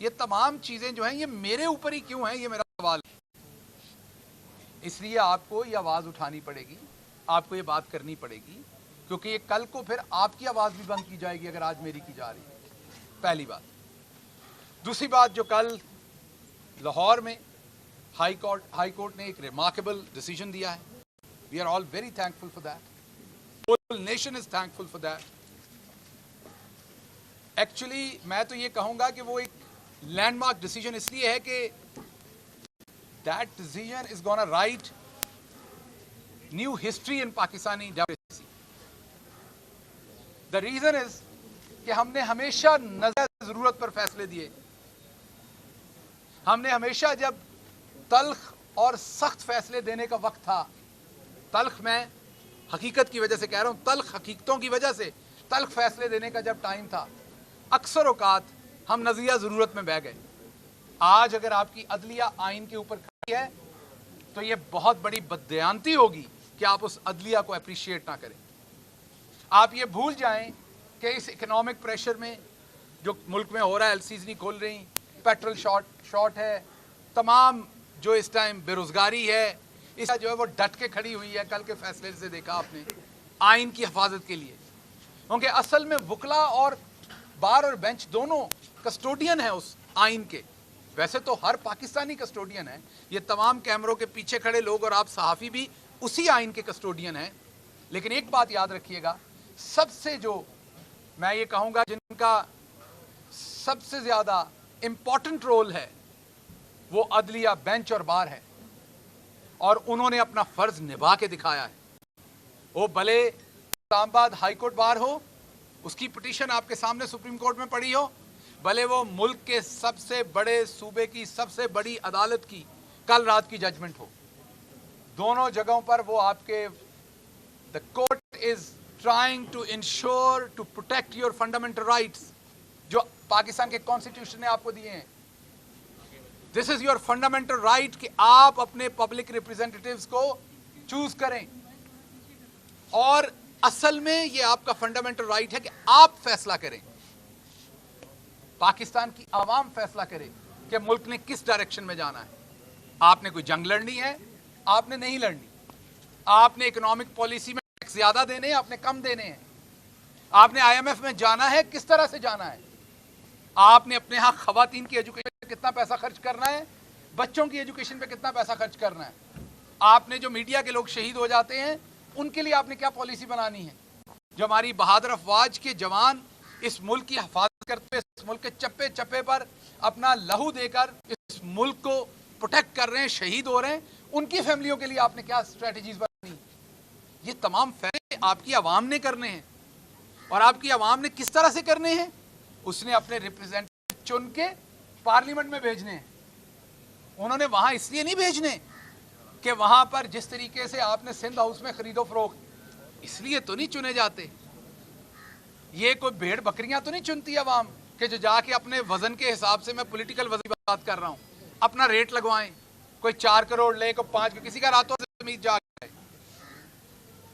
یہ تمام چیزیں جو ہیں یہ میرے اوپر ہی کیوں ہیں، یہ میرا سوال ہے۔ اس لیے آپ کو یہ آواز اٹھانی پڑے گی، آپ کو یہ بات کرنی پڑے گی، کیونکہ یہ کل کو پھر آپ کی آواز بھی بند کی جائے گی اگر آج میری کی جا رہی ہے۔ پہلی بات۔ دوسری بات، جو کل لاہور میں ہائی کورٹ نے ایک ریمارکیبل ڈیسیجن دیا ہے، we are all very thankful for that, whole nation is thankful for that. Actually میں تو یہ کہوں گا کہ وہ ایک لینڈ مارک ڈیسیجن اس لیے ہے کہ that decision is gonna write new history in Pakistani democracy. The reason is کہ ہم نے ہمیشہ نظر ضرورت پر فیصلے دیے، ہم نے ہمیشہ جب تلخ اور سخت فیصلے دینے کا وقت تھا، تلخ میں حقیقت کی وجہ سے کہہ رہا ہوں، تلخ حقیقتوں کی وجہ سے تلخ فیصلے دینے کا جب ٹائم تھا، اکثر اوقات ہم نظریہ ضرورت میں بہ گئے۔ آج اگر آپ کی عدلیہ آئین کے اوپر کھڑی ہے تو یہ بہت بڑی بددیانتی ہوگی کہ آپ اس عدلیہ کو اپریشیٹ نہ کریں۔ آپ یہ بھول جائیں کہ اس اکنامک پریشر میں جو ملک میں ہو رہا ہے، ایل سیز نہیں کھول رہی، پیٹرول شارٹ ہے، تمام جو اس ٹائم بے روزگاری ہے، اس کا جو ہے وہ ڈٹ کے کھڑی ہوئی ہے۔ کل کے فیصلے سے دیکھا آپ نے، آئین کی حفاظت کے لیے، کیونکہ اصل میں وکلا اور بار اور بینچ دونوں کسٹوڈین ہیں اس آئین کے۔ ویسے تو ہر پاکستانی کسٹوڈین ہے، یہ تمام کیمروں کے پیچھے کھڑے لوگ اور آپ صحافی بھی اسی آئین کے کسٹوڈین ہیں۔ لیکن ایک بات یاد رکھیے گا، سب سے جو میں یہ کہوں گا جن کا سب سے زیادہ امپورٹنٹ رول ہے وہ عدلیہ، بینچ اور بار ہے، اور انہوں نے اپنا فرض نبھا کے دکھایا ہے۔ وہ بھلے اسلام آباد ہائی کورٹ بار ہو، اس کی پٹیشن آپ کے سامنے سپریم کورٹ میں پڑی ہو، بھلے وہ ملک کے سب سے بڑے صوبے کی سب سے بڑی عدالت کی کل رات کی ججمنٹ ہو، دونوں جگہوں پر وہ آپ کے the court is trying to ensure to protect your fundamental rights جو پاکستان کے کانسٹیٹیوشن نے آپ کو دیے ہیں۔ This is your fundamental right کہ آپ اپنے پبلک ریپریزنٹیٹیوز کو چوز کریں، اور اصل میں یہ آپ کا فنڈامنٹل رائٹ ہے کہ آپ فیصلہ کریں، پاکستان کی عوام فیصلہ کرے کہ ملک نے کس ڈائریکشن میں جانا ہے۔ آپ نے کوئی جنگ لڑنی ہے، آپ نے نہیں لڑنی، آپ نے اکنامک پالیسی میں ٹیکس زیادہ دینے ہیں، آپ نے کم دینے ہیں، آپ نے آئی ایم ایف میں جانا ہے، کس طرح سے جانا ہے، آپ نے اپنے ہاں خواتین کی ایجوکیشن پہ کتنا پیسہ خرچ کرنا ہے، بچوں کی ایجوکیشن پہ کتنا پیسہ خرچ کرنا ہے، آپ نے جو میڈیا کے لوگ شہید ہو جاتے ہیں ان کے لیے آپ نے کیا پالیسی بنانی ہے، جو ہماری بہادر افواج کے جوان اس ملک کی حفاظت کرتے ہوئے اس ملک کے چپے چپے پر اپنا لہو دے کر اس ملک کو پروٹیکٹ کر رہے ہیں، شہید ہو رہے ہیں، ان کی فیملیوں کے لیے آپ نے کیا اسٹریٹجیز بنانی؟ یہ تمام فیصلے آپ کی عوام نے کرنے ہیں، اور آپ کی عوام نے کس طرح سے کرنے ہیں؟ اس نے اپنے ریپرزینٹیٹیو چن کے پارلیمنٹ میں بھیجنے ہیں۔ انہوں نے وہاں اس لیے نہیں بھیجنے کہ وہاں پر جس طریقے سے آپ نے سندھ ہاؤس میں خرید و فروخت، اس لیے تو نہیں چنے جاتے۔ یہ کوئی بھیڑ بکریاں تو نہیں چنتی عوام کہ جو جا کے اپنے وزن کے حساب سے، میں پولیٹیکل وزن کی بات کر رہا ہوں، اپنا ریٹ لگوائیں، کوئی 4 کروڑ لے، کوئی 5، کسی کا راتوں سے ضمیر جاگ جائے،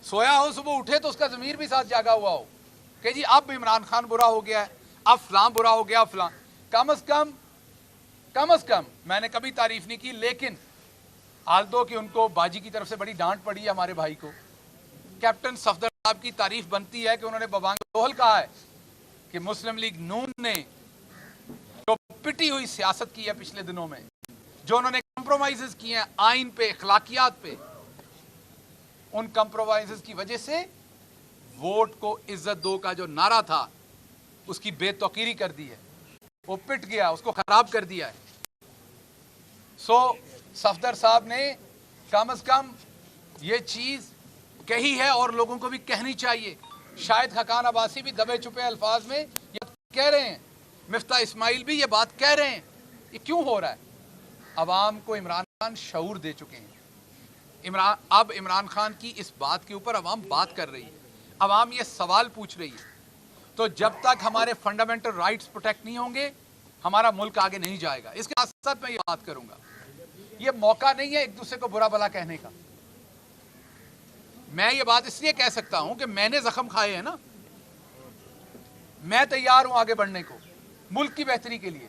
سویا ہو صبح اٹھے تو اس کا ضمیر بھی ساتھ جاگا ہوا ہو کہ جی اب عمران خان برا ہو گیا ہے، اب فلاں برا ہو گیا، فلاں۔ کم از کم میں نے کبھی تعریف نہیں کی، لیکن آلدو کہ ان کو باجی کی طرف سے بڑی ڈانٹ پڑی ہے ہمارے بھائی کو، کیپٹن صفدر صاحب کی تعریف بنتی ہے کہ انہوں نے ببانگ دوہل کہا ہے کہ مسلم لیگ نون نے جو پٹی ہوئی سیاست کی ہے پچھلے دنوں میں، جو انہوں نے کمپرومائزز کیے ہیں آئین پہ، اخلاقیات پہ، ان کمپرومائزز کی وجہ سے ووٹ کو عزت دو کا جو نعرہ تھا اس کی بے توقیری کر دی ہے، وہ پٹ گیا، اس کو خراب کر دیا ہے۔ سو صفدر صاحب نے کم از کم یہ چیز کہی ہے اور لوگوں کو بھی کہنی چاہیے۔ شاید حقان عباسی بھی دبے چھپے الفاظ میں یہ کہہ رہے ہیں، مفتاح اسماعیل بھی یہ بات کہہ رہے ہیں، یہ کیوں ہو رہا ہے؟ عوام کو عمران خان شعور دے چکے ہیں، اب عمران خان کی اس بات کے اوپر عوام بات کر رہی ہے، عوام یہ سوال پوچھ رہی ہے۔ تو جب تک ہمارے فنڈامنٹل رائٹس پروٹیکٹ نہیں ہوں گے ہمارا ملک آگے نہیں جائے گا۔ اس کے ساتھ ساتھ میں یہ بات کروں گا، یہ موقع نہیں ہے ایک دوسرے کو برا بھلا کہنے کا۔ میں یہ بات اس لیے کہہ سکتا ہوں کہ میں نے زخم کھائے ہیں نا، میں تیار ہوں آگے بڑھنے کو ملک کی بہتری کے لیے،